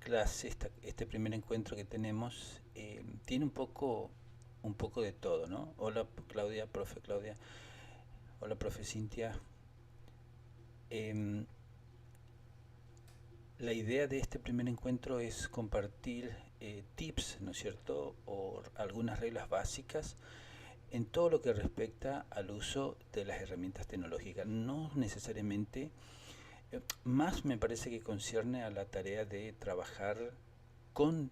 clase, este primer encuentro que tenemos, tiene un poco de todo, ¿no? Hola Claudia, profe Claudia, hola profe Cintia. Em, la idea de este primer encuentro es compartir tips, ¿no es cierto? O algunas reglas básicas en todo lo que respecta al uso de las herramientas tecnológicas. No necesariamente, más me parece que concierne a la tarea de trabajar con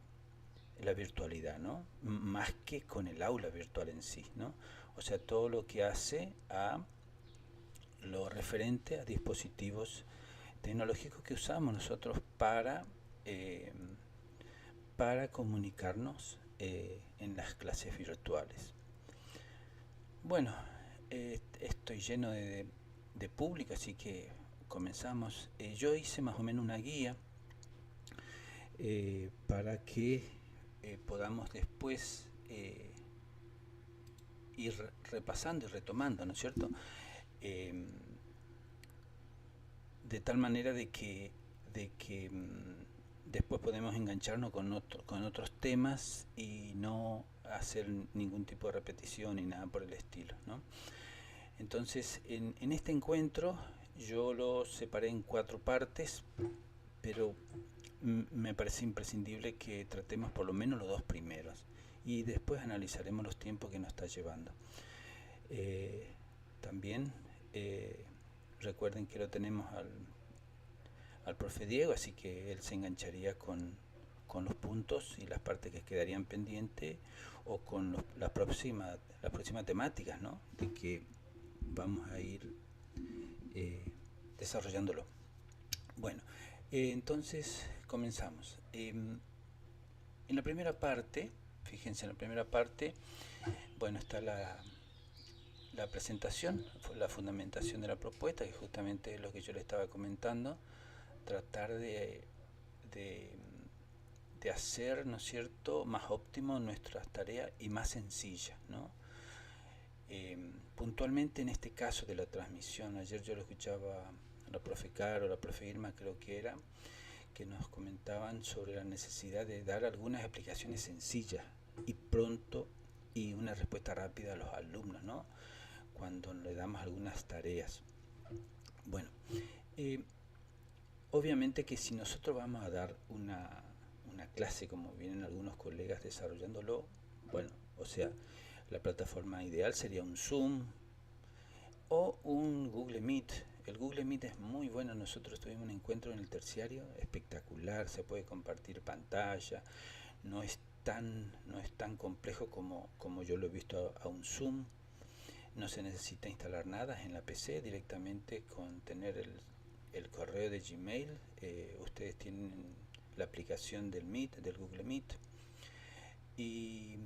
la virtualidad, ¿no? Más que con el aula virtual en sí, ¿no? O sea, todo lo que hace a lo referente a dispositivos tecnológicos que usamos nosotros eh, para comunicarnos en las clases virtuales. Bueno, estoy lleno de público, así que comenzamos. Yo hice más o menos una guía para que podamos después ir repasando y retomando, ¿no es cierto? Eh, de tal manera de que después podemos engancharnos con otros temas y no hacer ningún tipo de repetición ni nada por el estilo, ¿no? Entonces, en este encuentro yo lo separé en cuatro partes, pero me parece imprescindible que tratemos por lo menos los dos primeros y después analizaremos los tiempos que nos está llevando. Eh, también recuerden que lo tenemos al profe Diego, así que él se engancharía con los puntos y las partes que quedarían pendientes o con las próximas temáticas, ¿no? De que vamos a ir eh, desarrollándolo. Bueno, entonces comenzamos. En la primera parte, fíjense, en la primera parte, bueno, está la presentación, la fundamentación de la propuesta, que justamente es lo que yo le estaba comentando, tratar de, de hacer, ¿no es cierto?, más óptimo nuestras tareas y más sencillas, ¿no? Puntualmente en este caso de la transmisión, ayer yo lo escuchaba a la profe Caro, la profe Irma creo que era, que nos comentaban sobre la necesidad de dar algunas explicaciones sencillas y pronto y una respuesta rápida a los alumnos, ¿no? Cuando le damos algunas tareas. Bueno, eh, obviamente que si nosotros vamos a dar una clase como vienen algunos colegas desarrollándolo, bueno, o sea, la plataforma ideal sería un Zoom o un Google Meet. El Google Meet es muy bueno, nosotros tuvimos un encuentro en el terciario espectacular, se puede compartir pantalla, no es tan complejo como yo lo he visto a un Zoom. No se necesita instalar nada en la PC, directamente con tener el correo de Gmail. Ustedes tienen la aplicación del Meet, del Google Meet. Y,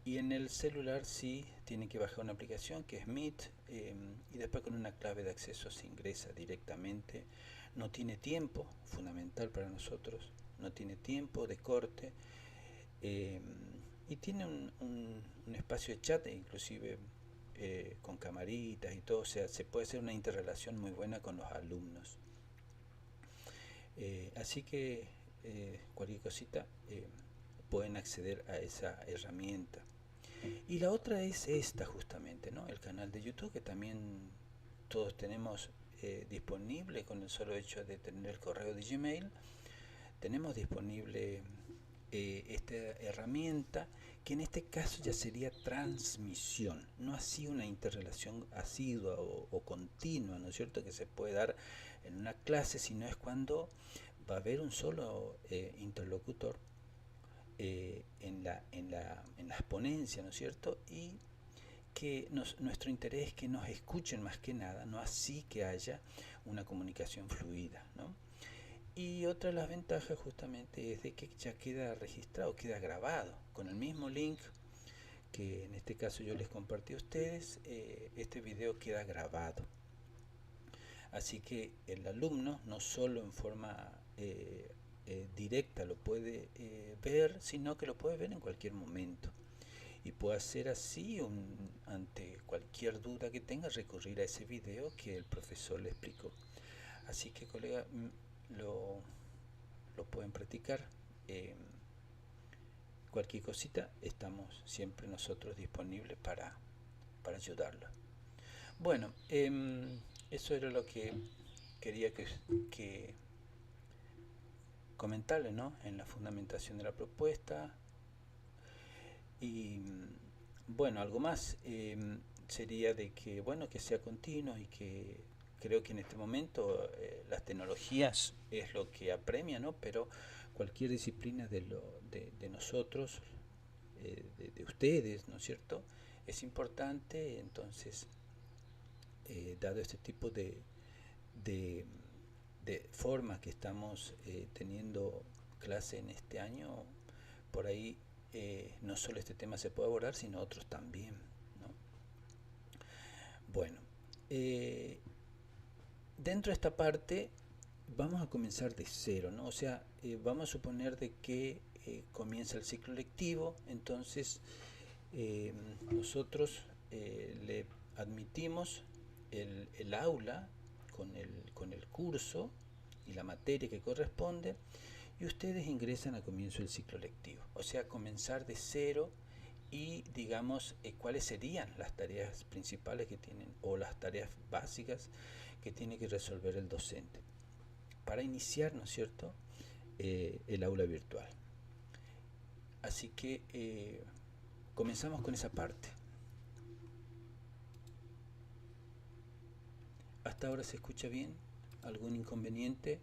y en el celular sí tienen que bajar una aplicación que es Meet, y después con una clave de acceso se ingresa directamente. No tiene tiempo, fundamental para nosotros, no tiene tiempo de corte, eh, y tiene un espacio de chat, inclusive con camaritas y todo, o sea, se puede hacer una interrelación muy buena con los alumnos. Así que cualquier cosita pueden acceder a esa herramienta. Y la otra es esta justamente, ¿no? El canal de YouTube que también todos tenemos disponible con el solo hecho de tener el correo de Gmail. Tenemos disponible esta herramienta que en este caso ya sería transmisión, no así una interrelación asidua o continua, ¿no es cierto?, que se puede dar en una clase, sino es cuando va a haber un solo interlocutor en las ponencias, ¿no es cierto? Y que nuestro interés es que nos escuchen más que nada, no así que haya una comunicación fluida, ¿no? Y otra de las ventajas justamente es de que ya queda registrado, queda grabado, con el mismo link que en este caso yo les compartí a ustedes, este video queda grabado. Así que el alumno no solo en forma directa lo puede ver, sino que lo puede ver en cualquier momento. Y puede hacer así, ante cualquier duda que tenga, recurrir a ese video que el profesor le explicó. Así que, colega, lo, lo pueden practicar. Cualquier cosita, estamos siempre nosotros disponibles para ayudarlo. Bueno, eso era lo que quería que comentarle, ¿no? En la fundamentación de la propuesta. Y bueno, algo más sería de que, bueno, que sea continuo y que creo que en este momento las tecnologías es lo que apremia, ¿no? Pero cualquier disciplina de nosotros, de ustedes, ¿no es cierto? Es importante. Entonces, dado este tipo de, de formas que estamos teniendo clase en este año, por ahí no solo este tema se puede abordar, sino otros también, ¿no? Bueno, dentro de esta parte vamos a comenzar de cero, ¿no? O sea, vamos a suponer de que comienza el ciclo lectivo. Entonces nosotros le admitimos el aula con el curso y la materia que corresponde, y ustedes ingresan a comienzo del ciclo lectivo. O sea, comenzar de cero y digamos cuáles serían las tareas principales que tienen o las tareas básicas que tiene que resolver el docente para iniciar, ¿no es cierto?, el aula virtual. Así que comenzamos con esa parte. ¿Hasta ahora se escucha bien? ¿Algún inconveniente?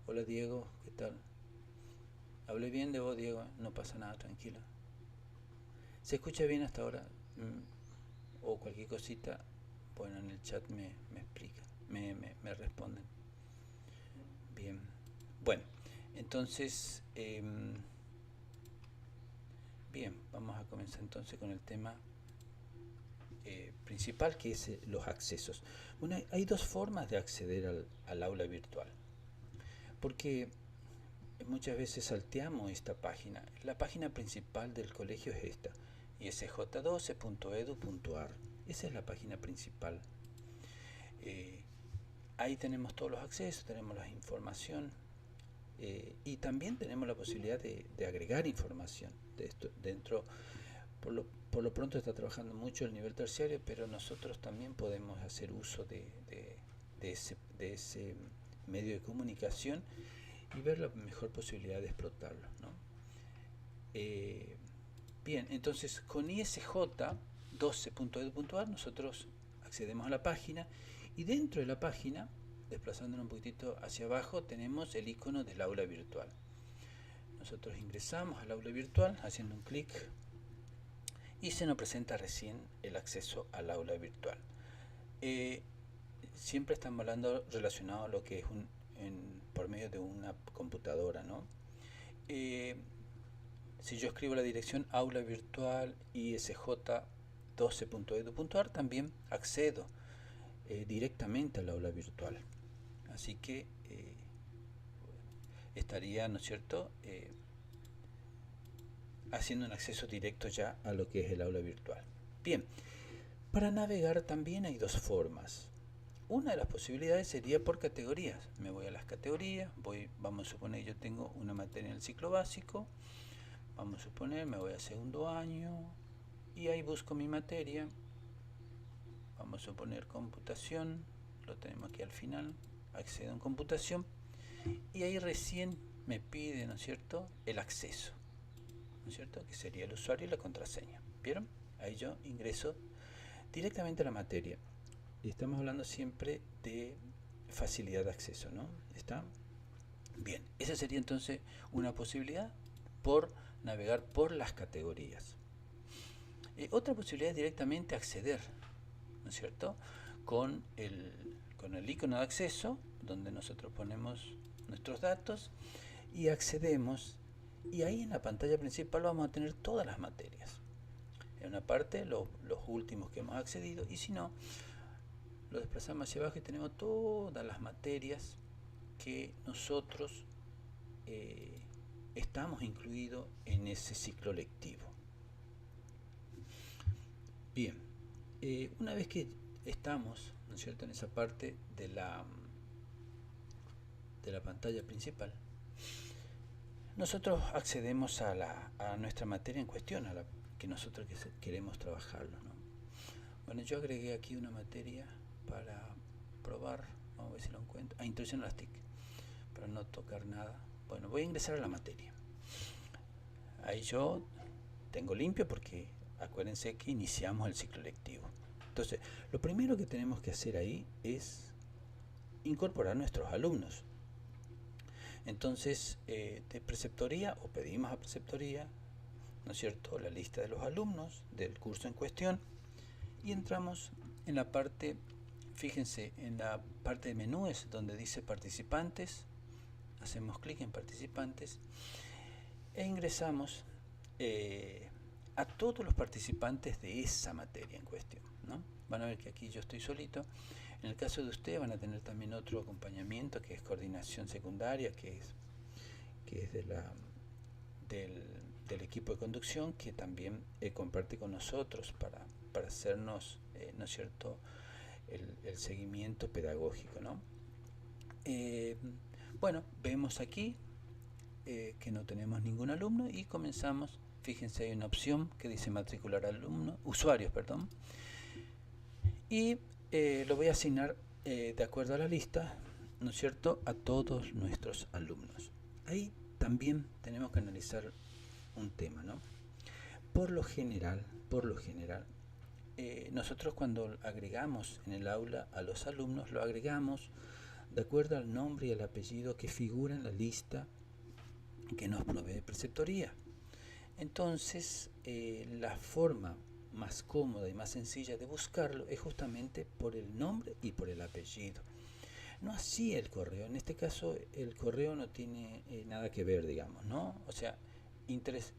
Hola Diego, ¿qué tal? Hablé bien de vos, Diego, no pasa nada, tranquilo. ¿Se escucha bien hasta ahora? O cualquier cosita, bueno, en el chat me explica, me responden. Bien, bueno, entonces, bien, vamos a comenzar entonces con el tema principal, que es los accesos. Bueno, hay dos formas de acceder al aula virtual, porque muchas veces salteamos esta página. La página principal del colegio es esta, isj12.edu.ar. Esa es la página principal. Ahí tenemos todos los accesos, tenemos la información, y también tenemos la posibilidad de agregar información de esto dentro. Por lo pronto está trabajando mucho el nivel terciario, pero nosotros también podemos hacer uso de ese medio de comunicación y ver la mejor posibilidad de explotarlo, ¿no? Bien, entonces con isj12.edu.ar nosotros accedemos a la página, y dentro de la página, desplazándonos un poquitito hacia abajo, tenemos el icono del aula virtual. Nosotros ingresamos al aula virtual haciendo un clic y se nos presenta recién el acceso al aula virtual. Siempre estamos hablando relacionado a lo que es por medio de una computadora, ¿no? Si yo escribo la dirección aula virtual isj12.edu.ar, también accedo directamente al aula virtual. Así que estaría, ¿no es cierto?, haciendo un acceso directo ya a lo que es el aula virtual. Bien, para navegar también hay dos formas. Una de las posibilidades sería por categorías. Me voy a las categorías, vamos a suponer yo tengo una materia en el ciclo básico, vamos a suponer me voy a segundo año y ahí busco mi materia, vamos a suponer computación, lo tenemos aquí al final, accedo en computación y ahí recién me pide, ¿no es cierto?, el acceso, ¿no es cierto?, que sería el usuario y la contraseña. ¿Vieron? Ahí yo ingreso directamente a la materia. Y estamos hablando siempre de facilidad de acceso, ¿no? ¿Está? Bien, esa sería entonces una posibilidad por navegar por las categorías. Otra posibilidad es directamente acceder, ¿no es cierto?, con el icono de acceso, donde nosotros ponemos nuestros datos y accedemos, y ahí en la pantalla principal vamos a tener todas las materias. En una parte los últimos que hemos accedido, y si no, lo desplazamos hacia abajo y tenemos todas las materias que nosotros estamos incluidos en ese ciclo lectivo. Bien, una vez que estamos, ¿no es cierto?, en esa parte de de la pantalla principal, nosotros accedemos a nuestra materia en cuestión, a la que nosotros queremos trabajarlo, ¿no? Bueno, yo agregué aquí una materia para probar, vamos a ver si lo encuentro, introducción a las TIC, para no tocar nada. Bueno, voy a ingresar a la materia. Ahí yo tengo limpio porque acuérdense que iniciamos el ciclo lectivo. Entonces, lo primero que tenemos que hacer ahí es incorporar nuestros alumnos. Entonces, de preceptoría, o pedimos a preceptoría, ¿no es cierto?, la lista de los alumnos del curso en cuestión, y entramos en la parte, fíjense, en la parte de menúes donde dice participantes, hacemos clic en participantes e ingresamos a todos los participantes de esa materia en cuestión, ¿no? Van a ver que aquí yo estoy solito. En el caso de ustedes van a tener también otro acompañamiento que es coordinación secundaria, que es del equipo de conducción, que también comparte con nosotros para hacernos, ¿no es cierto?, el seguimiento pedagógico, ¿no? Bueno, vemos aquí que no tenemos ningún alumno y comenzamos. Fíjense, hay una opción que dice matricular usuarios, perdón, y lo voy a asignar de acuerdo a la lista, ¿no es cierto?, a todos nuestros alumnos. Ahí también tenemos que analizar un tema, ¿no? Por lo general, nosotros cuando agregamos en el aula a los alumnos, lo agregamos de acuerdo al nombre y al apellido que figura en la lista que nos provee preceptoría. Entonces, la forma más cómoda y más sencilla de buscarlo es justamente por el nombre y por el apellido. No así el correo. En este caso, el correo no tiene nada que ver, digamos, ¿no? O sea,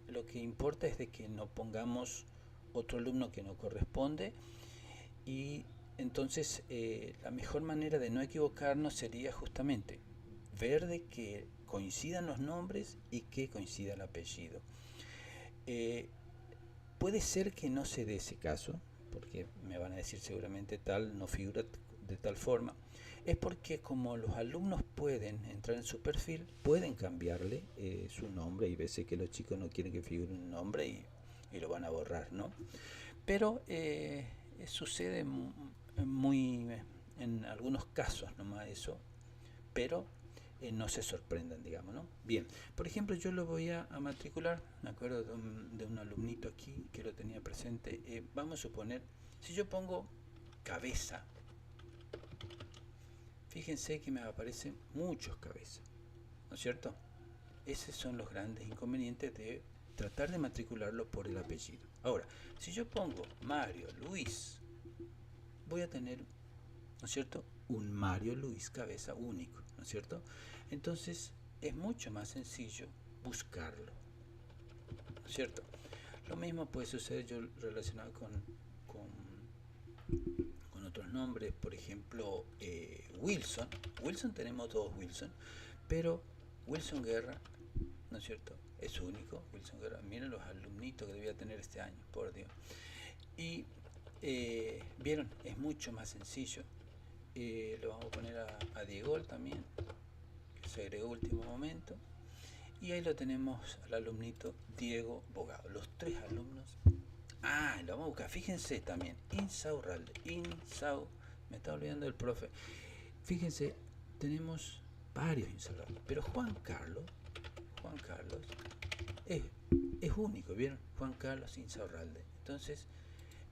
lo que importa es de que no pongamos otro alumno que no corresponde, y entonces la mejor manera de no equivocarnos sería justamente ver de que coincidan los nombres y que coincida el apellido. Puede ser que no se dé ese caso, porque me van a decir seguramente tal no figura de tal forma. Es porque como los alumnos pueden entrar en su perfil, pueden cambiarle su nombre, y veces que los chicos no quieren que figure un nombre y lo van a borrar, ¿no? Pero sucede muy en algunos casos nomás eso, pero no se sorprendan, digamos, ¿no? Bien, por ejemplo, yo lo voy a matricular, me acuerdo de un alumnito aquí que lo tenía presente. Vamos a suponer, si yo pongo cabeza, fíjense que me aparecen muchos cabezas, ¿no es cierto? Esos son los grandes inconvenientes de tratar de matricularlo por el apellido. Ahora, si yo pongo Mario Luis, voy a tener, ¿no es cierto?, un Mario Luis Cabeza único, ¿no es cierto? Entonces es mucho más sencillo buscarlo, ¿no es cierto? Lo mismo puede suceder yo relacionado con otros nombres, por ejemplo, Wilson. Wilson, tenemos dos Wilson, pero Wilson Guerra, ¿no es cierto?, es único. Wilson Guerra, miren los alumnitos que debía tener este año, por Dios. Y vieron, es mucho más sencillo. Lo vamos a poner a Diego también, que se agregó último momento, y ahí lo tenemos al alumnito Diego Bogado. Los tres alumnos. Lo vamos a buscar, fíjense también, Insaurralde, me estaba olvidando del profe. Fíjense, tenemos varios Insaurralde, pero Juan Carlos es único, ¿vieron? Juan Carlos Insaurralde. Entonces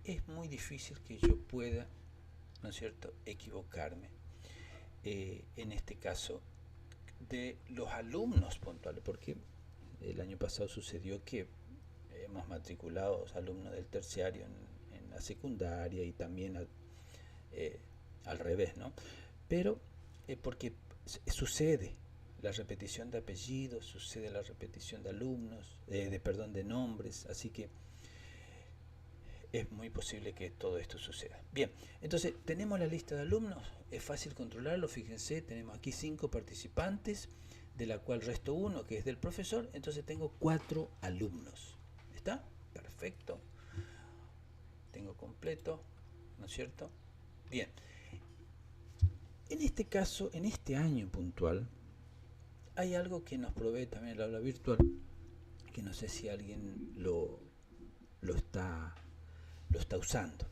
es muy difícil que yo pueda, ¿no es cierto?, equivocarme en este caso de los alumnos puntuales, porque el año pasado sucedió que hemos matriculado alumnos del terciario en la secundaria y también al revés, ¿no? Pero porque sucede la repetición de apellidos, sucede la repetición de alumnos, de nombres, así que es muy posible que todo esto suceda. Bien, entonces tenemos la lista de alumnos, es fácil controlarlo, fíjense, tenemos aquí 5 participantes, de la cual resto 1 que es del profesor, entonces tengo 4 alumnos. ¿Está? Perfecto. Tengo completo, ¿no es cierto? Bien. En este caso, en este año puntual, hay algo que nos provee también el aula virtual, que no sé si alguien lo está usando.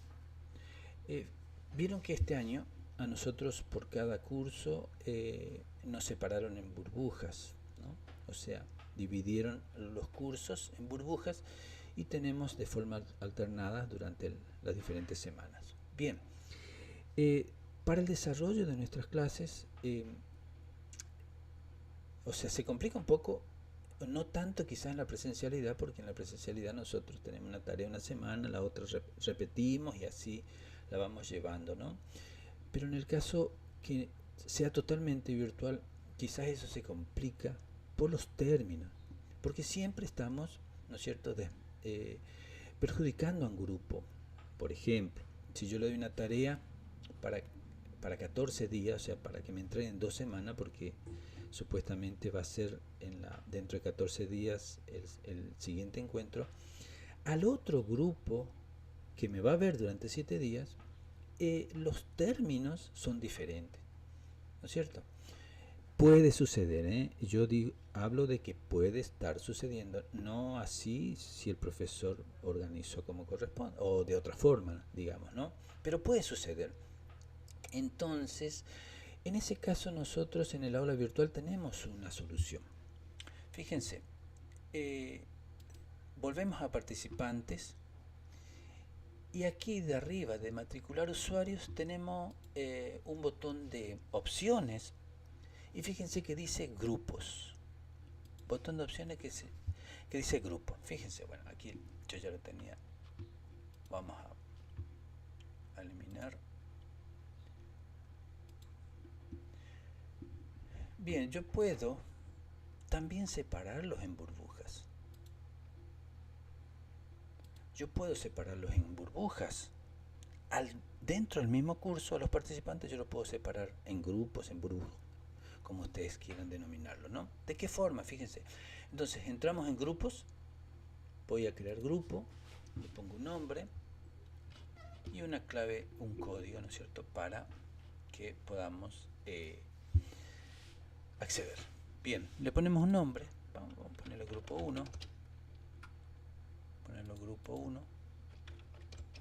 Vieron que este año a nosotros por cada curso nos separaron en burbujas, ¿no? O sea, dividieron los cursos en burbujas y tenemos de forma alternada durante las diferentes semanas. Bien, para el desarrollo de nuestras clases, o sea, se complica un poco, no tanto quizás en la presencialidad, porque en la presencialidad nosotros tenemos una tarea una semana, la otra repetimos y así la vamos llevando, ¿no? Pero en el caso que sea totalmente virtual, quizás eso se complica por los términos, porque siempre estamos, ¿no es cierto?, perjudicando a un grupo. Por ejemplo, si yo le doy una tarea para, para 14 días, o sea, para que me entreguen 2 semanas, porque supuestamente va a ser dentro de 14 días el siguiente encuentro, al otro grupo que me va a ver durante 7 días, los términos son diferentes, ¿no es cierto? Puede suceder, yo hablo de que puede estar sucediendo, no así si el profesor organizó como corresponde, o de otra forma, digamos, ¿no? Pero puede suceder. Entonces, en ese caso nosotros en el aula virtual tenemos una solución. Fíjense, volvemos a participantes y aquí de arriba de matricular usuarios tenemos un botón de opciones y fíjense que dice grupos. Botón de opciones que dice grupo. Fíjense, bueno, aquí yo ya lo tenía. Vamos a eliminar. Bien, yo puedo también separarlos en burbujas. Yo puedo separarlos en burbujas. Dentro del mismo curso, a los participantes yo los puedo separar en grupos, en burbujas, como ustedes quieran denominarlo, ¿no? ¿De qué forma? Fíjense. Entonces, entramos en grupos, voy a crear grupo, le pongo un nombre y una clave, un código, ¿no es cierto?, para que podamos acceder. Bien, le ponemos un nombre, vamos a ponerle grupo 1, ponerlo grupo 1,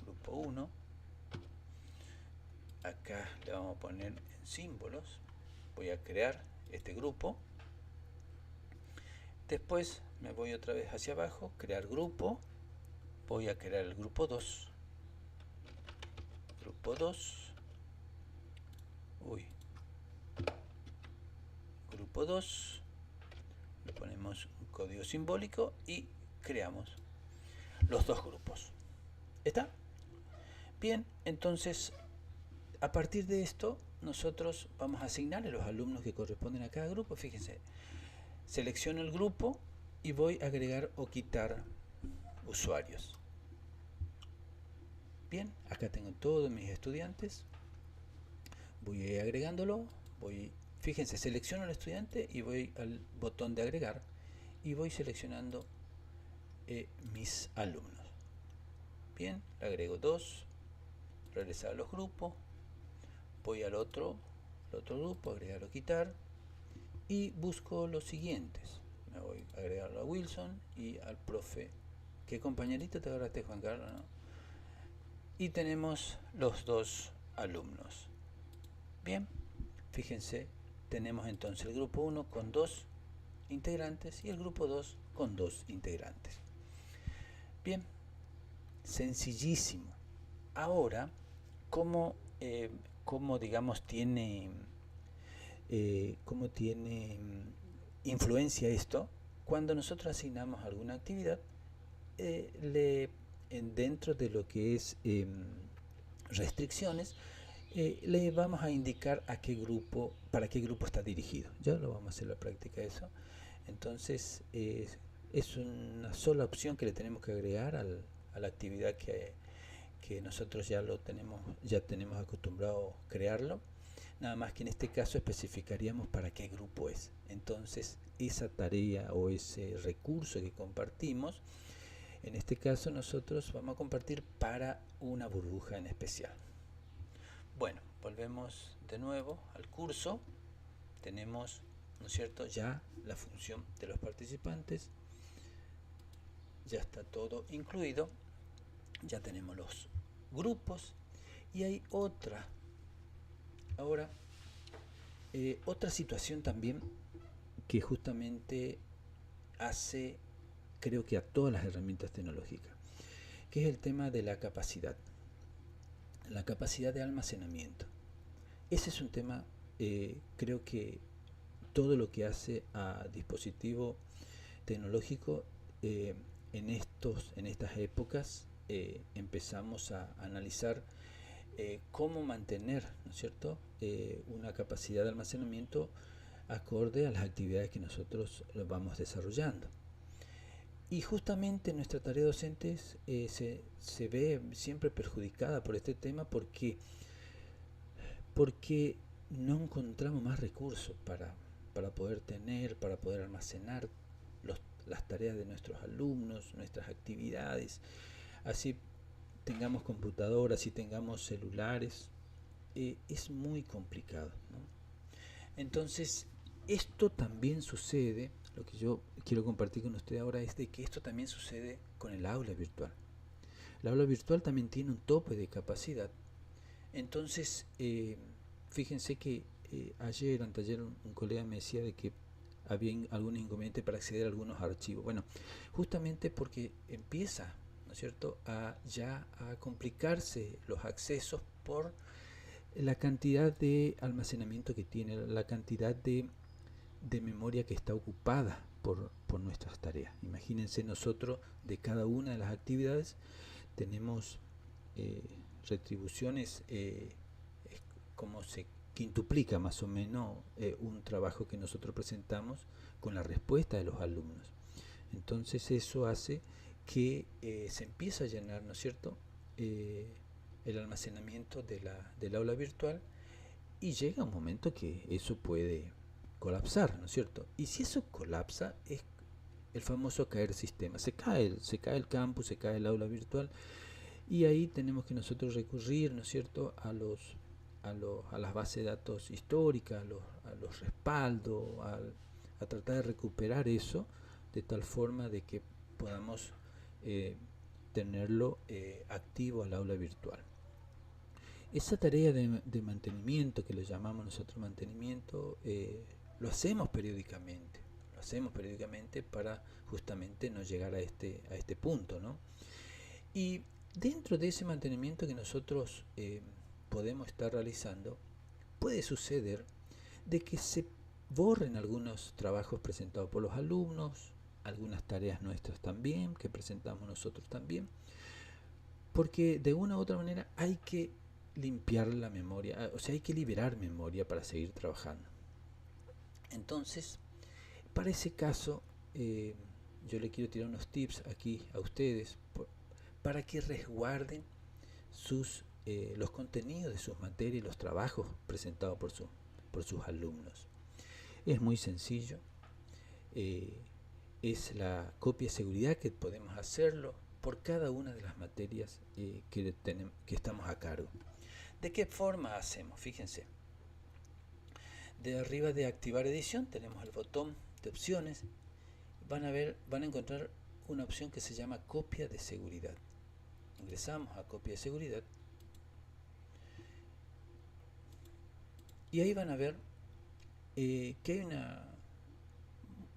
grupo 1, acá le vamos a poner en símbolos, voy a crear este grupo, después me voy otra vez hacia abajo, crear grupo, voy a crear el grupo 2, grupo 2, grupo 2, le ponemos un código simbólico y creamos los dos grupos. ¿Está? Bien, entonces a partir de esto nosotros vamos a asignarle los alumnos que corresponden a cada grupo. Fíjense, selecciono el grupo y voy a agregar o quitar usuarios. Bien, acá tengo todos mis estudiantes, voy a ir agregándolo, fíjense, selecciono al estudiante y voy al botón de agregar y voy seleccionando mis alumnos. Bien, le agrego 2, regresar a los grupos, voy al otro grupo, agregar o quitar y busco los siguientes. Me voy a agregarlo a Wilson y al profe. ¿Qué compañerito te agarraste, Juan Carlos? ¿No? Y tenemos los dos alumnos. Bien, fíjense, tenemos entonces el grupo 1 con 2 integrantes y el grupo 2 con 2 integrantes. Bien, sencillísimo. Ahora, ¿cómo digamos tiene influencia esto? Cuando nosotros asignamos alguna actividad, dentro de lo que es restricciones, le vamos a indicar a qué grupo, para qué grupo está dirigido. Ya lo vamos a hacer la práctica eso. Entonces es una sola opción que le tenemos que agregar a la actividad que nosotros ya tenemos acostumbrado a crearlo. Nada más que en este caso especificaríamos para qué grupo es. Entonces esa tarea o ese recurso que compartimos, en este caso nosotros vamos a compartir para una burbuja en especial. Bueno, volvemos de nuevo al curso. Tenemos ¿no es cierto? Ya la función de los participantes, ya está todo incluido, ya tenemos los grupos y hay otra situación también que justamente hace, creo que a todas las herramientas tecnológicas, que es el tema de la capacidad de almacenamiento. Ese es un tema, creo que todo lo que hace a dispositivo tecnológico, en estas épocas empezamos a analizar cómo mantener, ¿no es cierto?, una capacidad de almacenamiento acorde a las actividades que nosotros vamos desarrollando. Y justamente nuestra tarea docente se ve siempre perjudicada por este tema porque no encontramos más recursos para poder almacenar las tareas de nuestros alumnos, nuestras actividades. Así tengamos computadoras y tengamos celulares, es muy complicado, ¿no? Entonces, esto también sucede, lo que yo quiero compartir con usted ahora es de que esto también sucede con el aula virtual. El aula virtual también tiene un tope de capacidad. Entonces, fíjense que anteayer un colega me decía de que había algún inconveniente para acceder a algunos archivos. Bueno, justamente porque empieza, ¿no es cierto?, a complicarse los accesos por la cantidad de almacenamiento que tiene, la cantidad de memoria que está ocupada por nuestras tareas. Imagínense, nosotros de cada una de las actividades tenemos retribuciones, como se quintuplica más o menos un trabajo que nosotros presentamos con la respuesta de los alumnos. Entonces eso hace que se empiece a llenar, ¿no es cierto?, el almacenamiento del aula virtual, y llega un momento que eso puede colapsar, ¿no es cierto? Y si eso colapsa, es el famoso caer sistema. Se cae el campus, se cae el aula virtual, y ahí tenemos que nosotros recurrir, ¿no es cierto?, a las bases de datos históricas, a los respaldos, a tratar de recuperar eso de tal forma de que podamos tenerlo activo al aula virtual. Esa tarea de mantenimiento, que le llamamos nosotros mantenimiento, lo hacemos periódicamente para justamente no llegar a este punto, ¿no? Y dentro de ese mantenimiento que nosotros podemos estar realizando, puede suceder de que se borren algunos trabajos presentados por los alumnos, algunas tareas nuestras también, que presentamos nosotros también, porque de una u otra manera hay que limpiar la memoria, o sea, hay que liberar memoria para seguir trabajando. Entonces, para ese caso, yo le quiero tirar unos tips aquí a ustedes para que resguarden los contenidos de sus materias y los trabajos presentados por sus alumnos. Es muy sencillo, es la copia de seguridad que podemos hacerlo por cada una de las materias que estamos a cargo. ¿De qué forma hacemos? Fíjense, de arriba de activar edición tenemos el botón de opciones. Van a encontrar una opción que se llama copia de seguridad. Ingresamos a copia de seguridad y ahí van a ver que hay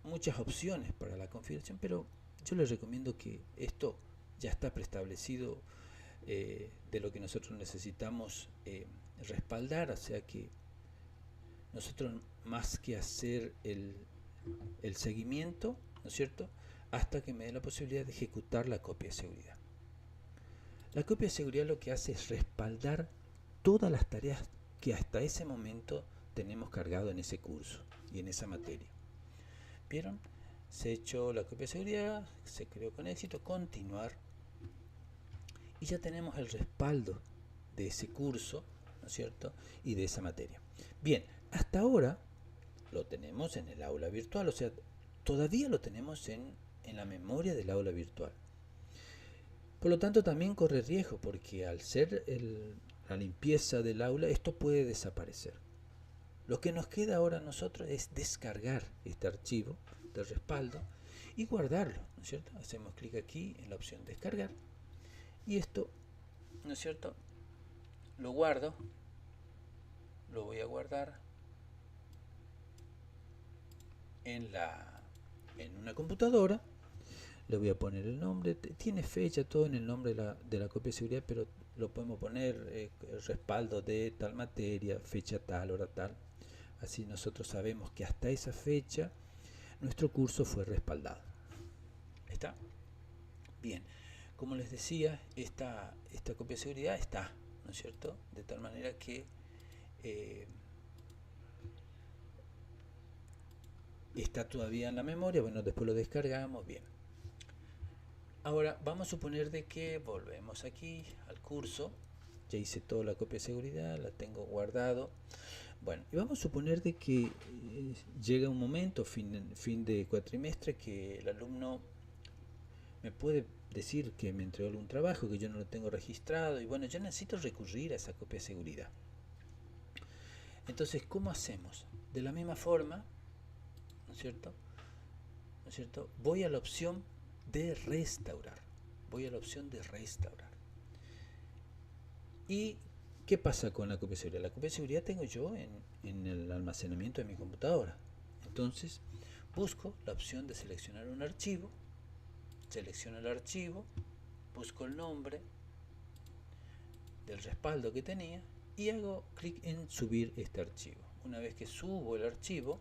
muchas opciones para la configuración, pero yo les recomiendo que esto ya está preestablecido de lo que nosotros necesitamos respaldar, o sea que nosotros, más que hacer el seguimiento, ¿no es cierto?, hasta que me dé la posibilidad de ejecutar la copia de seguridad. La copia de seguridad lo que hace es respaldar todas las tareas que hasta ese momento tenemos cargado en ese curso y en esa materia. ¿Vieron? Se echó la copia de seguridad, se creó con éxito, continuar, y ya tenemos el respaldo de ese curso, ¿no es cierto?, y de esa materia. Bien, hasta ahora lo tenemos en el aula virtual, o sea, todavía lo tenemos en la memoria del aula virtual. Por lo tanto, también corre riesgo, porque al ser la limpieza del aula, esto puede desaparecer. Lo que nos queda ahora a nosotros es descargar este archivo de respaldo y guardarlo, ¿no es cierto? Hacemos clic aquí en la opción descargar y esto, ¿no es cierto? Lo guardo, lo voy a guardar en una computadora. Le voy a poner el nombre, tiene fecha, todo en el nombre de la copia de seguridad, pero lo podemos poner respaldo de tal materia, fecha tal, hora tal. Así nosotros sabemos que hasta esa fecha nuestro curso fue respaldado. ¿Está? Bien, como les decía, esta copia de seguridad está, ¿no es cierto? De tal manera que está todavía en la memoria. Bueno, después lo descargamos. Bien. Ahora vamos a suponer de que volvemos aquí al curso. Ya hice toda la copia de seguridad, la tengo guardado. Bueno, y vamos a suponer de que llega un momento, fin de cuatrimestre, que el alumno me puede decir que me entregó algún trabajo, que yo no lo tengo registrado, y bueno, yo necesito recurrir a esa copia de seguridad. Entonces, ¿cómo hacemos? De la misma forma, ¿no es cierto? ¿No es cierto? Voy a la opción de restaurar. Voy a la opción de restaurar. ¿Y qué pasa con la copia de seguridad? La copia de seguridad tengo yo en el almacenamiento de mi computadora. Entonces, busco la opción de seleccionar un archivo, selecciono el archivo, busco el nombre del respaldo que tenía y hago clic en subir este archivo. Una vez que subo el archivo,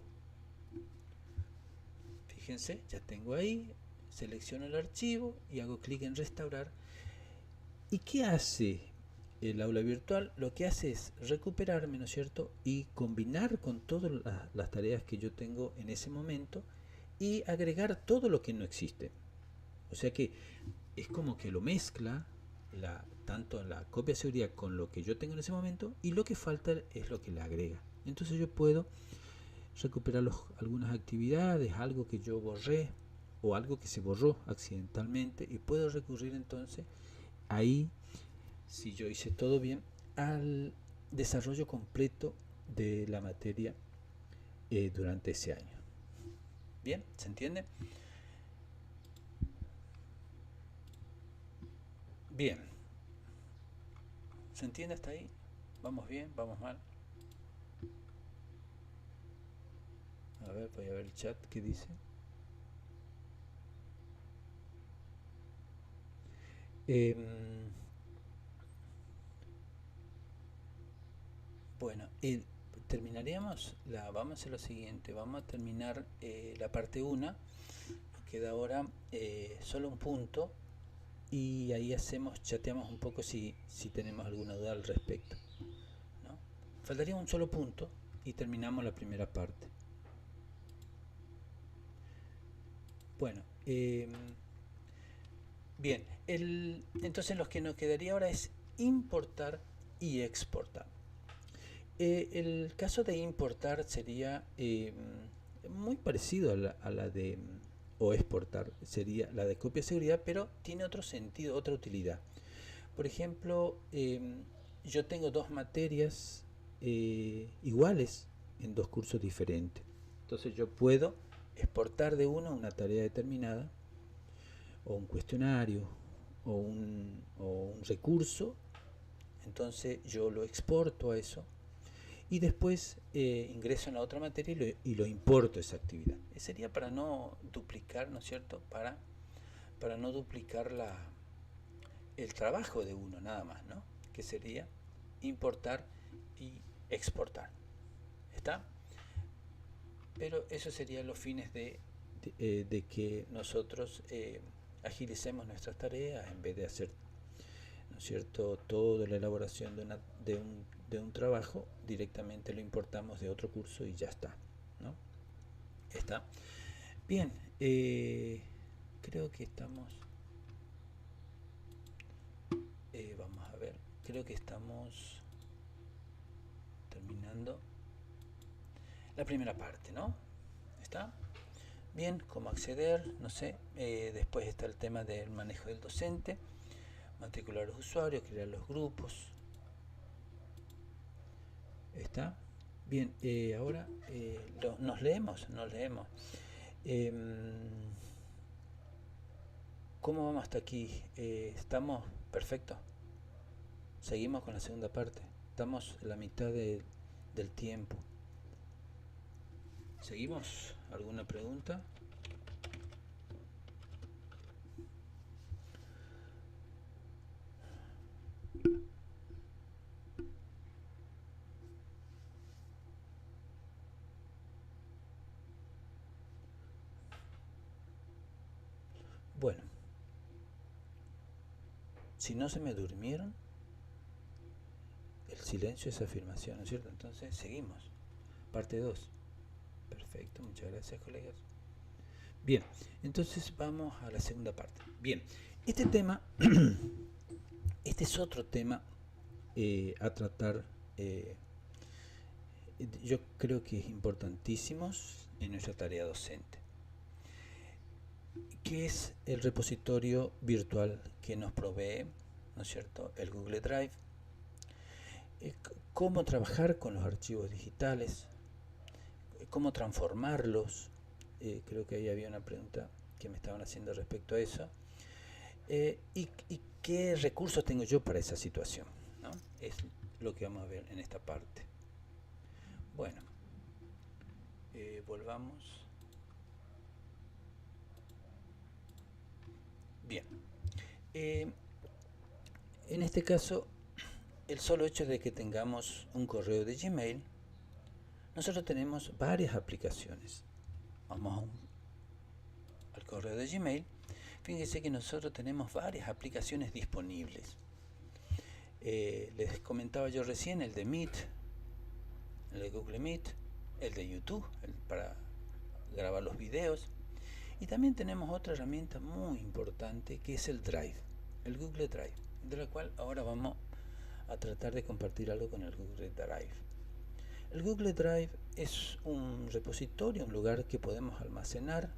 fíjense, ya tengo ahí, selecciono el archivo y hago clic en restaurar. ¿Y qué hace el aula virtual? Lo que hace es recuperarme, ¿no es cierto? Y combinar con todas las tareas que yo tengo en ese momento y agregar todo lo que no existe. O sea que es como que lo mezcla tanto la copia de seguridad con lo que yo tengo en ese momento, y lo que falta es lo que le agrega. Entonces yo puedo recuperar algunas actividades, algo que yo borré o algo que se borró accidentalmente, y puedo recurrir entonces ahí, si yo hice todo bien, al desarrollo completo de la materia durante ese año. ¿Bien? ¿Se entiende? Bien. ¿Se entiende hasta ahí? ¿Vamos bien? ¿Vamos mal? A ver, voy a ver el chat, ¿qué dice? Bueno, terminaríamos, vamos a hacer lo siguiente, vamos a terminar la parte 1, nos queda ahora solo un punto, y ahí chateamos un poco si tenemos alguna duda al respecto, ¿no? Faltaría un solo punto y terminamos la primera parte. Bueno, bien, entonces lo que nos quedaría ahora es importar y exportar. El caso de importar sería muy parecido a la de, o exportar, sería la de copia de seguridad, pero tiene otro sentido, otra utilidad. Por ejemplo, yo tengo dos materias iguales en dos cursos diferentes. Entonces yo puedo exportar de uno una tarea determinada, o un cuestionario, o un recurso. Entonces yo lo exporto a eso y después ingreso en la otra materia y lo importo esa actividad. Sería para no duplicar, ¿no es cierto? Para no duplicar el trabajo de uno nada más, ¿no? Que sería importar y exportar. ¿Está? Pero eso serían los fines de que nosotros agilicemos nuestras tareas en vez de hacer, ¿no es cierto?, toda la elaboración de un trabajo, directamente lo importamos de otro curso y ya está, ¿no? ¿Está? Bien, creo que estamos, vamos a ver, creo que estamos terminando la primera parte, ¿no? ¿Está? Bien, cómo acceder, no sé, después está el tema del manejo del docente, matricular a los usuarios, crear los grupos. ¿Está? Bien, ahora nos leemos. Em, ¿Cómo vamos hasta aquí? ¿Estamos perfectos? Seguimos con la segunda parte. Estamos en la mitad del tiempo. ¿Seguimos? ¿Alguna pregunta? Bueno, si no se me durmieron, el silencio es afirmación, ¿no es cierto? Entonces, seguimos. Parte 2. Perfecto, muchas gracias, colegas. Bien, entonces vamos a la segunda parte. Bien, este tema, este es otro tema a tratar. Yo creo que es importantísimo en nuestra tarea docente, que es el repositorio virtual que nos provee, ¿no es cierto?, el Google Drive. Cómo trabajar con los archivos digitales, cómo transformarlos. Creo que ahí había una pregunta que me estaban haciendo respecto a eso. Y qué recursos tengo yo para esa situación, ¿no? Es lo que vamos a ver en esta parte. Bueno, volvamos. Bien, en este caso, el solo hecho de que tengamos un correo de Gmail, nosotros tenemos varias aplicaciones. Vamos al correo de Gmail. Fíjense que nosotros tenemos varias aplicaciones disponibles. Les comentaba yo recién el de Meet, el de Google Meet, el de YouTube, para grabar los videos. Y también tenemos otra herramienta muy importante que es el Drive, el Google Drive, de la cual ahora vamos a tratar de compartir algo con el Google Drive. El Google Drive es un repositorio, un lugar que podemos almacenar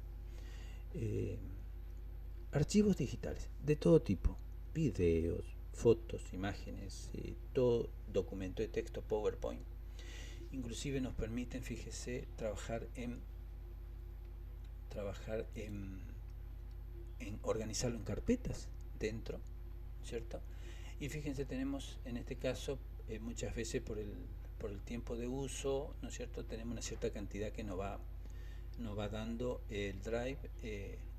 archivos digitales de todo tipo, videos, fotos, imágenes, todo documento de texto, PowerPoint. Inclusive nos permiten, fíjese, trabajar en organizarlo en carpetas dentro, ¿cierto? Y fíjense, tenemos en este caso muchas veces por el tiempo de uso, ¿no es cierto?, tenemos una cierta cantidad que nos va dando el Drive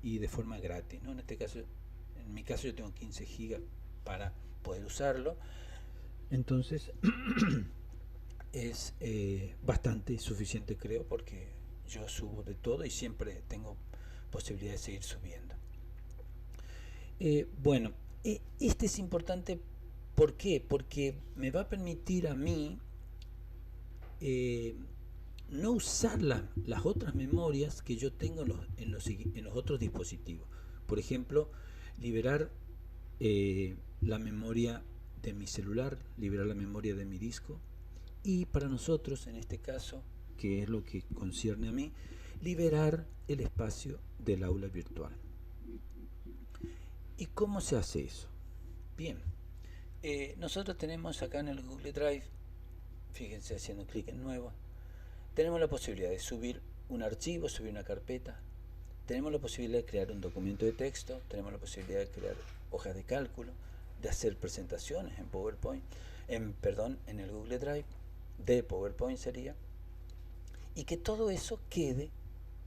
y de forma gratis, ¿no? En este caso, en mi caso yo tengo 15 gigas para poder usarlo, entonces es bastante suficiente, creo, porque yo subo de todo y siempre tengo posibilidad de seguir subiendo. Bueno, este es importante. ¿Por qué? Porque me va a permitir a mí no usar las otras memorias que yo tengo en los otros dispositivos. Por ejemplo, liberar la memoria de mi celular, liberar la memoria de mi disco, y para nosotros, en este caso, que es lo que concierne a mí, liberar el espacio del aula virtual. ¿Y cómo se hace eso? Bien, nosotros tenemos acá en el Google Drive, fíjense, haciendo clic en nuevo, tenemos la posibilidad de subir un archivo, subir una carpeta, tenemos la posibilidad de crear un documento de texto, tenemos la posibilidad de crear hojas de cálculo, de hacer presentaciones en PowerPoint, en el Google Drive, de PowerPoint sería, y que todo eso quede,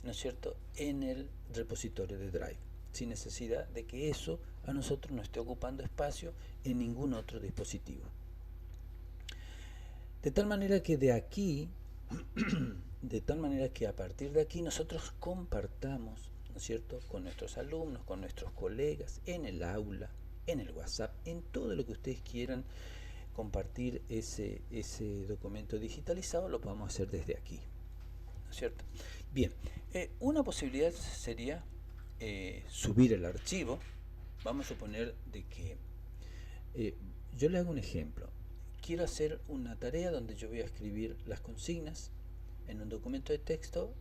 ¿no es cierto?, en el repositorio de Drive, sin necesidad de que eso a nosotros nos esté ocupando espacio en ningún otro dispositivo. De tal manera que de aquí, de tal manera que a partir de aquí nosotros compartamos, ¿no es cierto?, con nuestros alumnos, con nuestros colegas, en el aula, en el WhatsApp, en todo lo que ustedes quieran compartir ese documento digitalizado, lo podemos hacer desde aquí, ¿no es cierto? Bien, una posibilidad sería subir el archivo. Vamos a suponer de que yo le hago un ejemplo. Quiero hacer una tarea donde yo voy a escribir las consignas en un documento de texto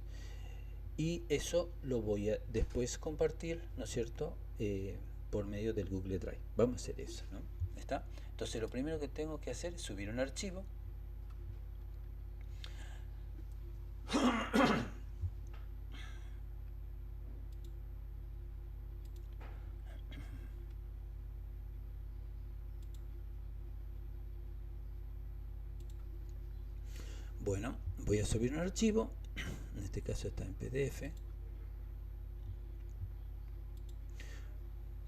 y eso lo voy a después compartir, ¿no es cierto?, por medio del Google Drive. Vamos a hacer eso, ¿no? ¿Está? Entonces lo primero que tengo que hacer es subir un archivo. Bueno, voy a subir un archivo, en este caso está en PDF,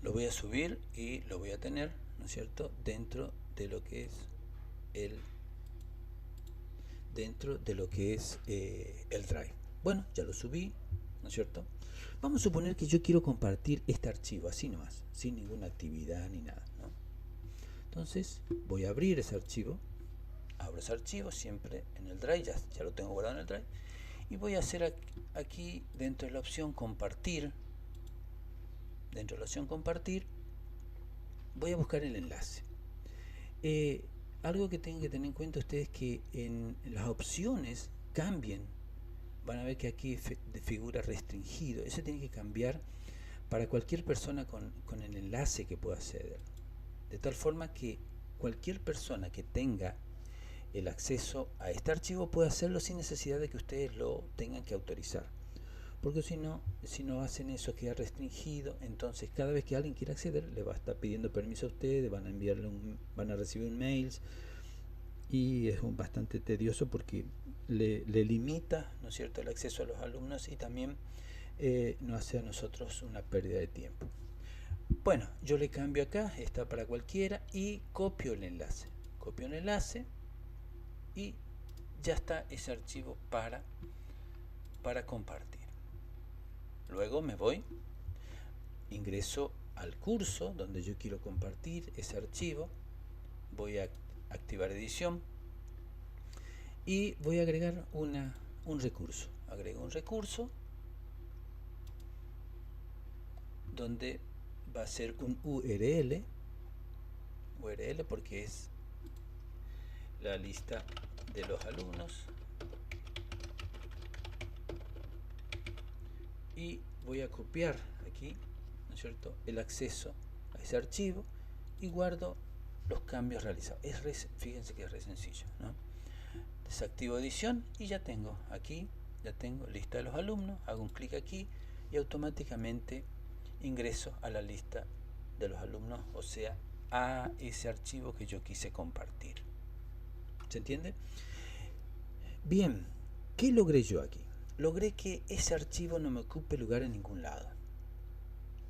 lo voy a subir y lo voy a tener, ¿no es cierto?, dentro de lo que es el Drive. Bueno, ya lo subí, ¿no es cierto? Vamos a suponer que yo quiero compartir este archivo así nomás, sin ninguna actividad ni nada, ¿no? Entonces voy a abrir ese archivo, abro ese archivo siempre en el Drive, ya lo tengo guardado en el Drive, y voy a hacer aquí dentro de la opción compartir, voy a buscar el enlace. Algo que tienen que tener en cuenta ustedes es que en las opciones cambien. Van a ver que aquí figura restringido. Eso tiene que cambiar para cualquier persona con el enlace que pueda acceder. De tal forma que cualquier persona que tenga el acceso a este archivo puede hacerlo sin necesidad de que ustedes lo tengan que autorizar. Porque si no hacen eso, queda restringido. Entonces cada vez que alguien quiera acceder le va a estar pidiendo permiso a ustedes, van a recibir un mail, y es bastante tedioso porque le limita, ¿no es cierto?, el acceso a los alumnos, y también nos hace a nosotros una pérdida de tiempo. Bueno, yo le cambio acá, está para cualquiera, y copio el enlace y ya está ese archivo para compartir. Luego me voy, ingreso al curso donde yo quiero compartir ese archivo, voy a activar edición y voy a agregar un recurso. Agrego un recurso donde va a ser un URL porque es la lista de los alumnos, y voy a copiar aquí, ¿no es cierto?, el acceso a ese archivo y guardo los cambios realizados. Fíjense que es re sencillo, ¿no? Desactivo edición y ya tengo lista de los alumnos, hago un clic aquí y automáticamente ingreso a la lista de los alumnos, o sea, a ese archivo que yo quise compartir. ¿Se entiende? Bien, ¿qué logré yo aquí? Logré que ese archivo no me ocupe lugar en ningún lado,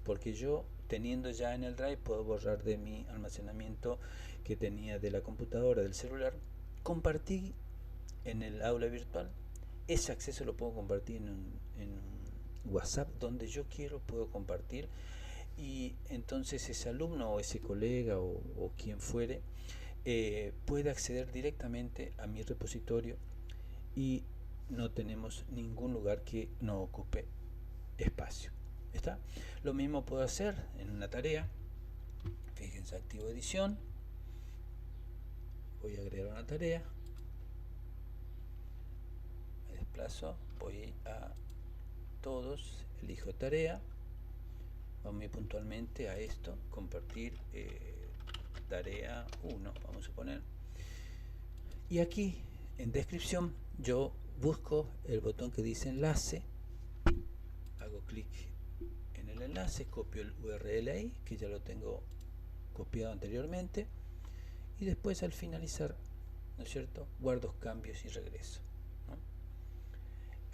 porque yo, teniendo ya en el Drive, puedo borrar de mi almacenamiento que tenía de la computadora, del celular. Compartí en el aula virtual, ese acceso lo puedo compartir en un WhatsApp, donde yo quiero puedo compartir, y entonces ese alumno o ese colega o quien fuere puede acceder directamente a mi repositorio y no tenemos ningún lugar que no ocupe espacio. ¿Está? Lo mismo puedo hacer en una tarea. Fíjense, activo edición, voy a agregar una tarea, me desplazo, voy a todos, elijo tarea, vamos puntualmente a esto, compartir tarea 1, vamos a poner, y aquí en descripción yo busco el botón que dice enlace, hago clic en el enlace, copio el URL ahí, que ya lo tengo copiado anteriormente, y después al finalizar, ¿no es cierto?, guardo cambios y regreso, ¿no?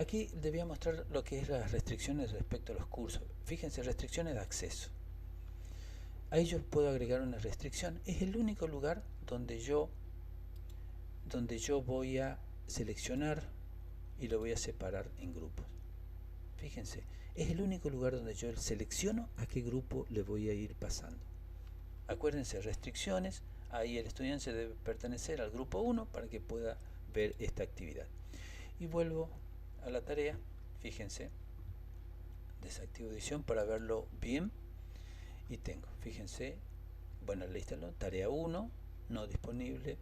Aquí les voy a mostrar lo que es las restricciones respecto a los cursos. Fíjense, restricciones de acceso. Ahí yo puedo agregar una restricción. Es el único lugar donde yo voy a seleccionar y lo voy a separar en grupos. Fíjense, es el único lugar donde yo selecciono a qué grupo le voy a ir pasando. Acuérdense, restricciones, ahí el estudiante debe pertenecer al grupo 1 para que pueda ver esta actividad. Y vuelvo a la tarea, fíjense, desactivo edición para verlo bien, y tengo, fíjense, bueno, lístalo, tarea 1, no disponible,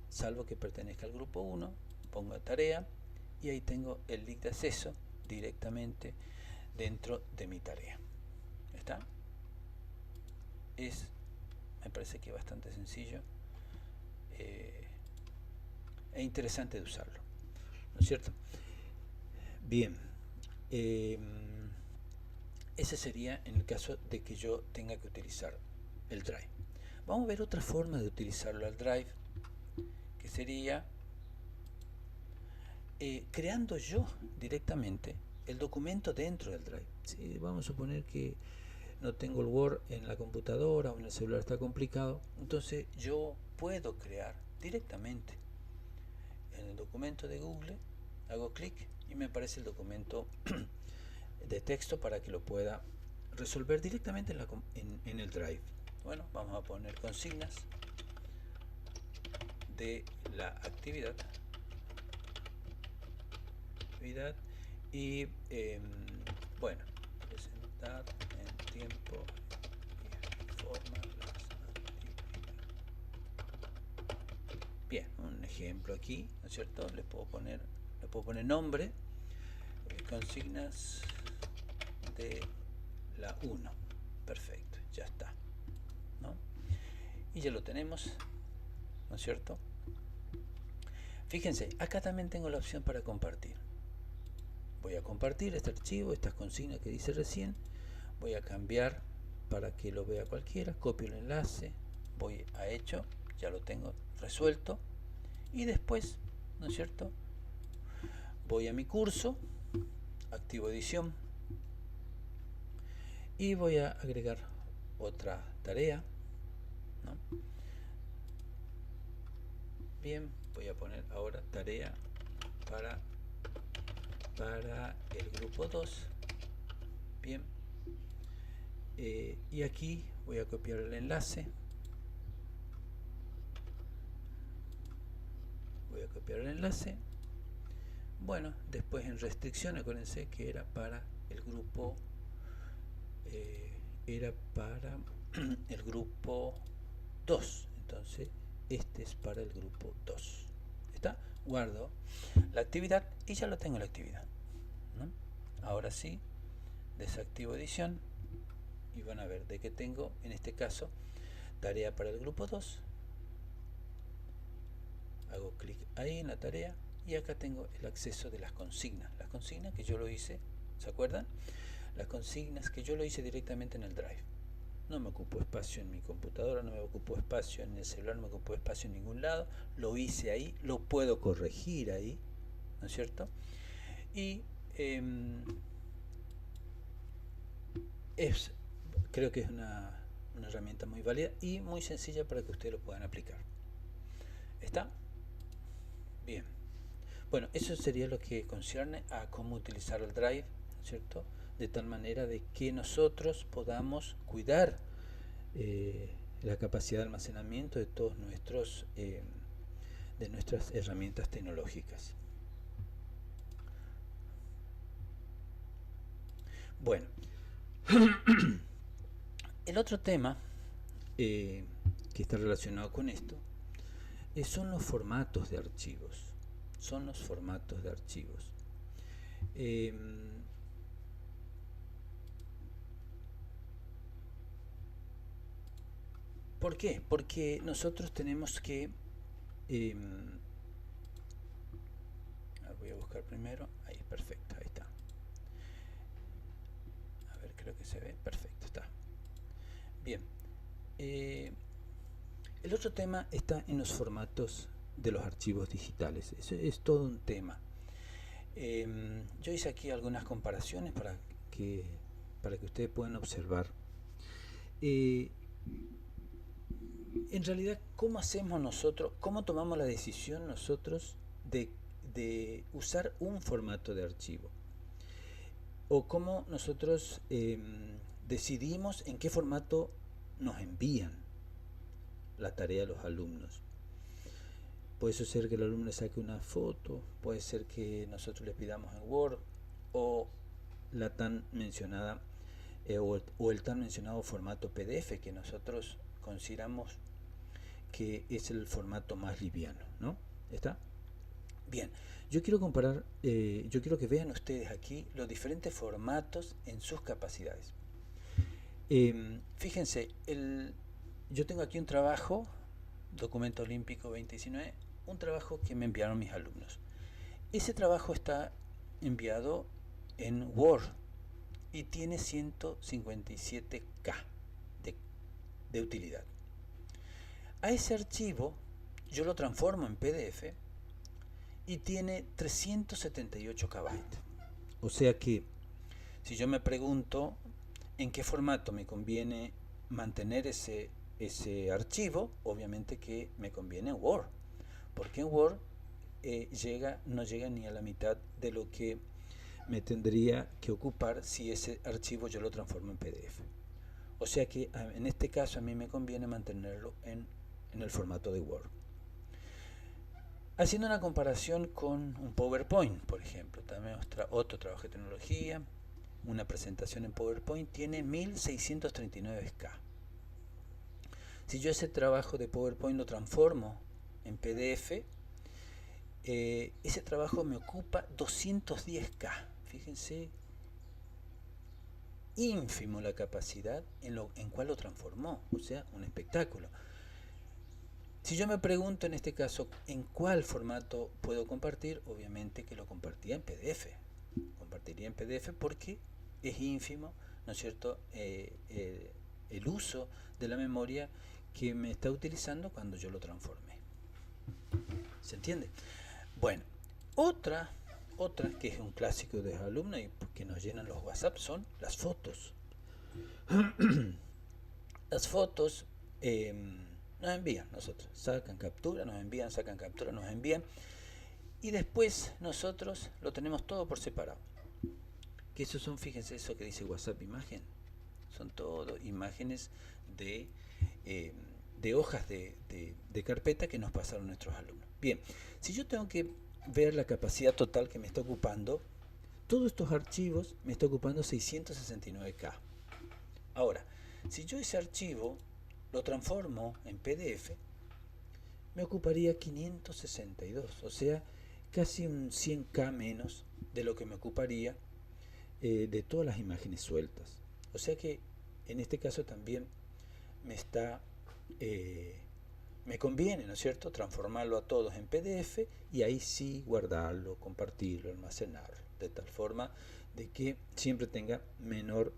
salvo que pertenezca al grupo 1, pongo tarea, y ahí tengo el link de acceso directamente dentro de mi tarea. ¿Está? Me parece que es bastante sencillo e interesante de usarlo, ¿no es cierto? Bien, eh, ese sería en el caso de que yo tenga que utilizar el Drive. Vamos a ver otra forma de utilizarlo al Drive, que sería creando yo directamente el documento dentro del Drive. ¿Sí? Vamos a suponer que no tengo el Word en la computadora o en el celular, está complicado, entonces yo puedo crear directamente en el documento de Google, hago clic y me aparece el documento de texto para que lo pueda resolver directamente en el Drive. Bueno, vamos a poner consignas de la actividad y bueno, presentar en tiempo y forma las actividades. Bien, un ejemplo aquí, ¿no es cierto? Le puedo poner nombre, consignas de la 1. Perfecto, ya está, ¿no? Y ya lo tenemos, ¿no es cierto? Fíjense, acá también tengo la opción para compartir. Voy a compartir este archivo, estas consignas que dice recién. Voy a cambiar para que lo vea cualquiera. Copio el enlace, voy a hecho, ya lo tengo resuelto. Y después, ¿no es cierto? Voy a mi curso, activo edición y voy a agregar otra tarea, ¿no? Bien, voy a poner ahora tarea para el grupo 2. Bien, y aquí voy a copiar el enlace, bueno, después en restricción acuérdense que era para el grupo el grupo 2, entonces este es para el grupo 2. ¿Está? Guardo la actividad y ya lo tengo la actividad, ¿no? Ahora sí, desactivo edición y van a ver de que tengo, en este caso, tarea para el grupo 2. Hago clic ahí en la tarea y acá tengo el acceso de las consignas que yo lo hice, ¿se acuerdan? Las consignas que yo lo hice directamente en el Drive. No me ocupó espacio en mi computadora, no me ocupó espacio en el celular, no me ocupó espacio en ningún lado. Lo hice ahí, lo puedo corregir ahí, ¿no es cierto? Y creo que es una herramienta muy válida y muy sencilla para que ustedes lo puedan aplicar. ¿Está? Bien. Bueno, eso sería lo que concierne a cómo utilizar el Drive, ¿cierto? De tal manera de que nosotros podamos cuidar la capacidad de almacenamiento de todos nuestros de nuestras herramientas tecnológicas. Bueno, el otro tema que está relacionado con esto son los formatos de archivos. ¿Por qué? Porque nosotros tenemos que voy a buscar primero, ahí, perfecto, ahí está. A ver, creo que se ve, perfecto, está. Bien, el otro tema está en los formatos de los archivos digitales. Eso es todo un tema. Yo hice aquí algunas comparaciones para que ustedes puedan observar. En realidad, ¿cómo hacemos nosotros, cómo tomamos la decisión nosotros de usar un formato de archivo? O cómo nosotros decidimos en qué formato nos envían la tarea a los alumnos. Puede ser que el alumno saque una foto, puede ser que nosotros le pidamos en Word o la tan mencionada o el tan mencionado formato PDF que nosotros consideramos que es el formato más liviano, ¿no? ¿Está? Bien, yo quiero comparar, yo quiero que vean ustedes aquí los diferentes formatos en sus capacidades. Fíjense, yo tengo aquí un trabajo, Documento Olímpico 2019, un trabajo que me enviaron mis alumnos. Ese trabajo está enviado en Word y tiene 157K de utilidad. A ese archivo yo lo transformo en PDF y tiene 378 KB. O sea que si yo me pregunto en qué formato me conviene mantener ese archivo, obviamente que me conviene en Word, porque en Word no llega ni a la mitad de lo que me tendría que ocupar si ese archivo yo lo transformo en PDF. O sea que en este caso a mí me conviene mantenerlo en el formato de Word. Haciendo una comparación con un PowerPoint, por ejemplo, también otro trabajo de tecnología, una presentación en PowerPoint tiene 1639K. Si yo ese trabajo de PowerPoint lo transformo en PDF, ese trabajo me ocupa 210K. Fíjense, ínfimo la capacidad en cual lo transformó, o sea, un espectáculo. Si yo me pregunto en este caso en cuál formato puedo compartir, obviamente que lo compartiría en PDF. Compartiría en PDF porque es ínfimo, ¿no es cierto?, el uso de la memoria que me está utilizando cuando yo lo transformé. ¿Se entiende? Bueno, otra que es un clásico de los alumnos y que nos llenan los WhatsApp son las fotos. Las fotos nos envían nosotros, sacan captura, nos envían, sacan captura, nos envían, y después nosotros lo tenemos todo por separado. Que esos son, fíjense, eso que dice WhatsApp imagen, son todo imágenes de hojas de carpeta que nos pasaron nuestros alumnos. Bien, si yo tengo que ver la capacidad total que me está ocupando, todos estos archivos me está ocupando 669K. Ahora, si yo ese archivo lo transformo en PDF, me ocuparía 562, o sea, casi un 100K menos de lo que me ocuparía de todas las imágenes sueltas. O sea que en este caso también me conviene, ¿no es cierto?, transformarlo a todos en PDF y ahí sí guardarlo, compartirlo, almacenarlo, de tal forma de que siempre tenga menor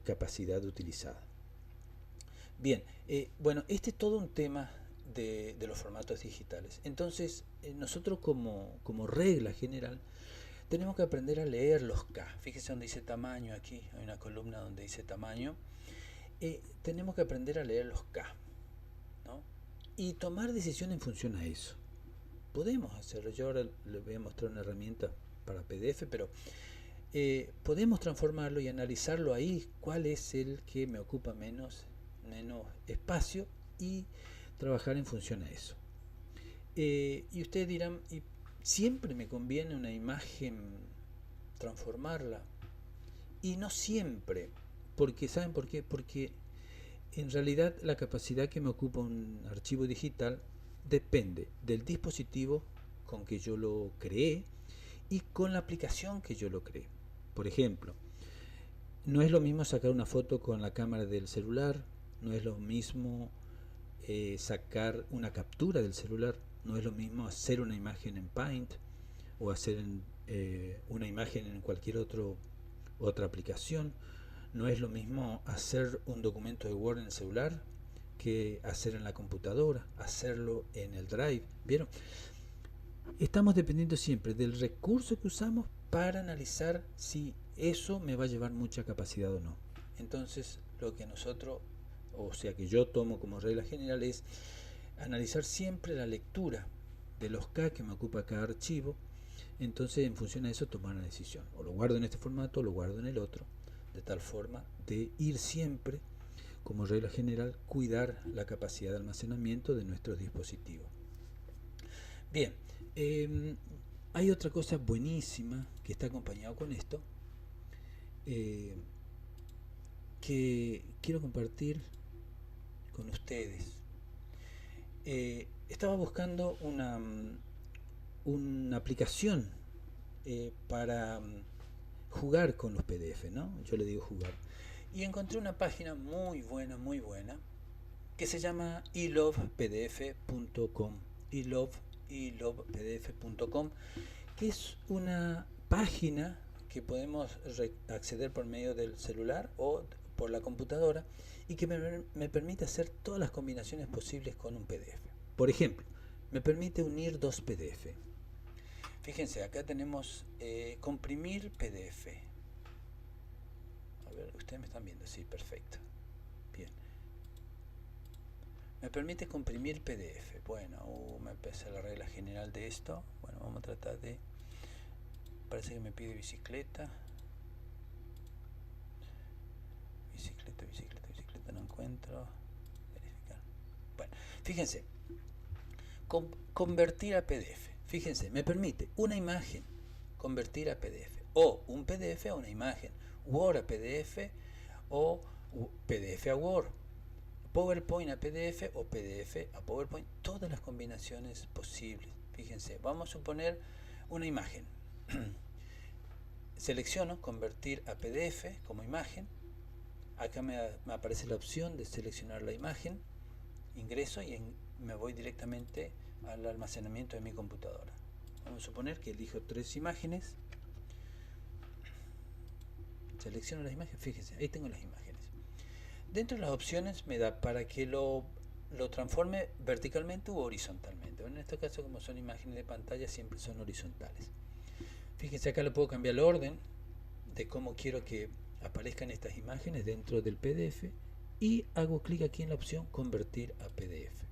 capacidad utilizada. Bien, bueno, este es todo un tema de los formatos digitales. Entonces, nosotros como regla general tenemos que aprender a leer los K. Fíjese donde dice tamaño aquí, hay una columna donde dice tamaño. Tenemos que aprender a leer los K, ¿no? Y tomar decisiones en función a eso. Podemos hacerlo. Yo ahora les voy a mostrar una herramienta para PDF, pero podemos transformarlo y analizarlo ahí, cuál es el que me ocupa menos espacio y trabajar en función a eso. Y ustedes dirán, ¿y siempre me conviene una imagen transformarla? Y no siempre, porque ¿saben por qué? Porque en realidad la capacidad que me ocupa un archivo digital depende del dispositivo con que yo lo creé y con la aplicación que yo lo creé. Por ejemplo, no es lo mismo sacar una foto con la cámara del celular, no es lo mismo sacar una captura del celular, no es lo mismo hacer una imagen en Paint o hacer una imagen en cualquier otra aplicación. No es lo mismo hacer un documento de Word en el celular que hacer en la computadora, hacerlo en el Drive. ¿Vieron? Estamos dependiendo siempre del recurso que usamos para analizar si eso me va a llevar mucha capacidad o no. Entonces, lo que nosotros, o sea que yo tomo como regla general, es analizar siempre la lectura de los K que me ocupa cada archivo. Entonces, en función a eso, tomar una decisión. O lo guardo en este formato o lo guardo en el otro, de tal forma de ir siempre, como regla general, cuidar la capacidad de almacenamiento de nuestros dispositivos. Bien, hay otra cosa buenísima que está acompañado con esto, que quiero compartir con ustedes. Estaba buscando una aplicación para jugar con los PDF, ¿no? Yo le digo jugar. Y encontré una página muy buena, que se llama elovepdf.com. elovepdf.com, que es una página que podemos acceder por medio del celular o por la computadora y que me permite hacer todas las combinaciones posibles con un PDF. Por ejemplo, me permite unir dos PDF. Fíjense, acá tenemos comprimir PDF. A ver, ustedes me están viendo, sí, perfecto. Bien. Me permite comprimir PDF. Bueno, me pesa la regla general de esto. Bueno, vamos a tratar de... Parece que me pide bicicleta. Bicicleta, no encuentro. Verificar. Bueno, fíjense. Convertir a PDF. Fíjense, me permite una imagen convertir a PDF. O un PDF a una imagen. Word a PDF o PDF a Word. PowerPoint a PDF o PDF a PowerPoint. Todas las combinaciones posibles. Fíjense, vamos a suponer una imagen. Selecciono convertir a PDF como imagen. Acá me aparece la opción de seleccionar la imagen. Ingreso y me voy directamente al almacenamiento de mi computadora. Vamos a suponer que elijo 3 imágenes. Selecciono las imágenes. Fíjense, ahí tengo las imágenes. Dentro de las opciones me da para que lo transforme verticalmente u horizontalmente. En este caso, como son imágenes de pantalla, siempre son horizontales. Fíjense, acá le puedo cambiar el orden de cómo quiero que aparezcan estas imágenes dentro del PDF y hago clic aquí en la opción convertir a PDF.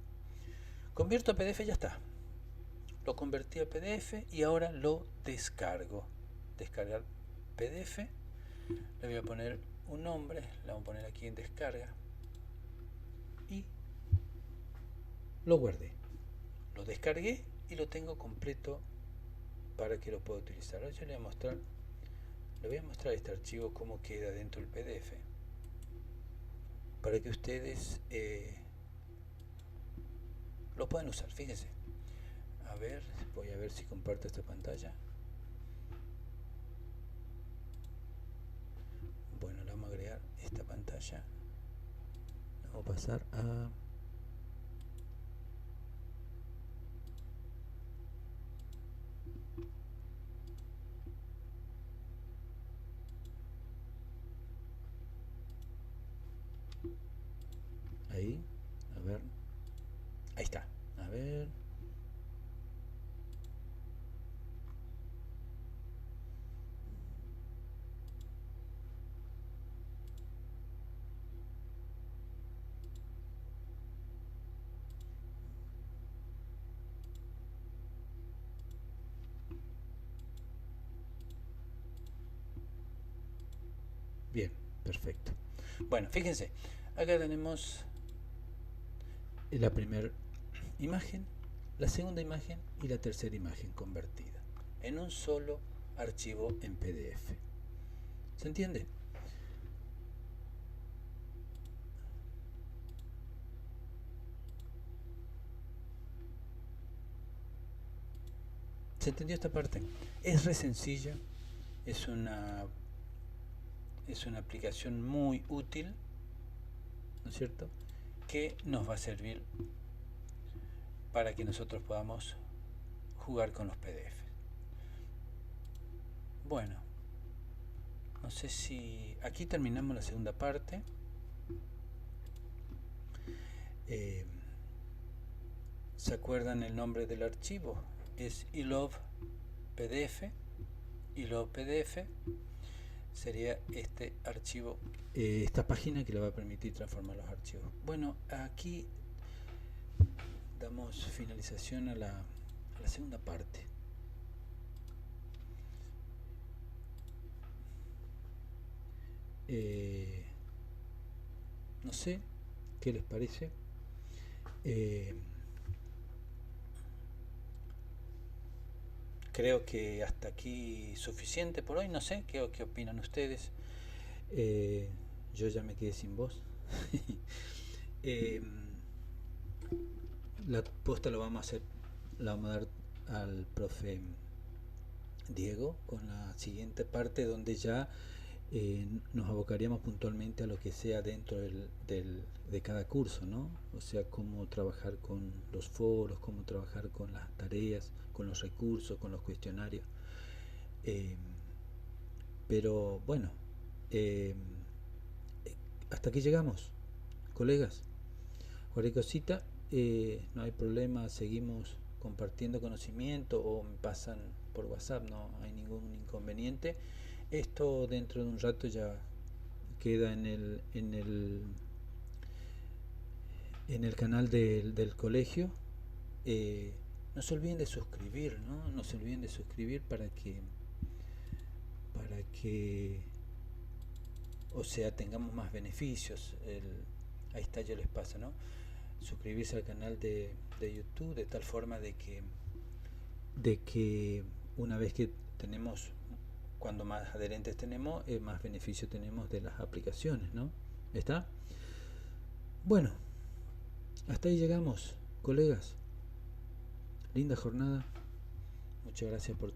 Convierto a PDF, ya está. Lo convertí a PDF y ahora lo descargo. Descargar PDF. Le voy a poner un nombre, le vamos a poner aquí en descarga y lo guardé. Lo descargué y lo tengo completo para que lo pueda utilizar. Ahora yo le voy a mostrar este archivo cómo queda dentro del PDF para que ustedes lo puedan usar. Fíjense. A ver, voy a ver si comparto esta pantalla. Bueno, le vamos a agregar esta pantalla. Vamos a pasar a... Ahí, a ver. Ahí está. A ver. Bien, perfecto. Bueno, fíjense, acá tenemos la primera imagen, la segunda imagen y la tercera imagen convertida en un solo archivo en PDF. ¿Se entiende? ¿Se entendió esta parte? Es re sencilla, es una aplicación muy útil, ¿no es cierto?, que nos va a servir para que nosotros podamos jugar con los PDF. Bueno, no sé si... Aquí terminamos la segunda parte. ¿Se acuerdan el nombre del archivo? Es iLove PDF. iLove PDF sería este archivo, esta página que le va a permitir transformar los archivos. Bueno, aquí damos finalización a la segunda parte. No sé qué les parece. Creo que hasta aquí suficiente por hoy. No sé qué opinan ustedes. Yo ya me quedé sin voz. La posta la vamos a dar al profe Diego con la siguiente parte, donde ya nos abocaríamos puntualmente a lo que sea dentro de cada curso, ¿no? O sea, cómo trabajar con los foros, cómo trabajar con las tareas, con los recursos, con los cuestionarios. Eh, pero bueno, eh, hasta aquí llegamos, colegas. Cualquier cosita, no hay problema, seguimos compartiendo conocimiento o me pasan por WhatsApp, no hay ningún inconveniente. Esto dentro de un rato ya queda en el canal del colegio. No se olviden de suscribir, ¿no? No se olviden de suscribir para que, o sea, tengamos más beneficios. Ahí está, yo les paso, ¿no? Suscribirse al canal de YouTube de tal forma de que una vez que tenemos, cuando más adherentes tenemos, más beneficio tenemos de las aplicaciones, ¿no? ¿Está? Bueno, hasta ahí llegamos, colegas. Linda jornada. Muchas gracias por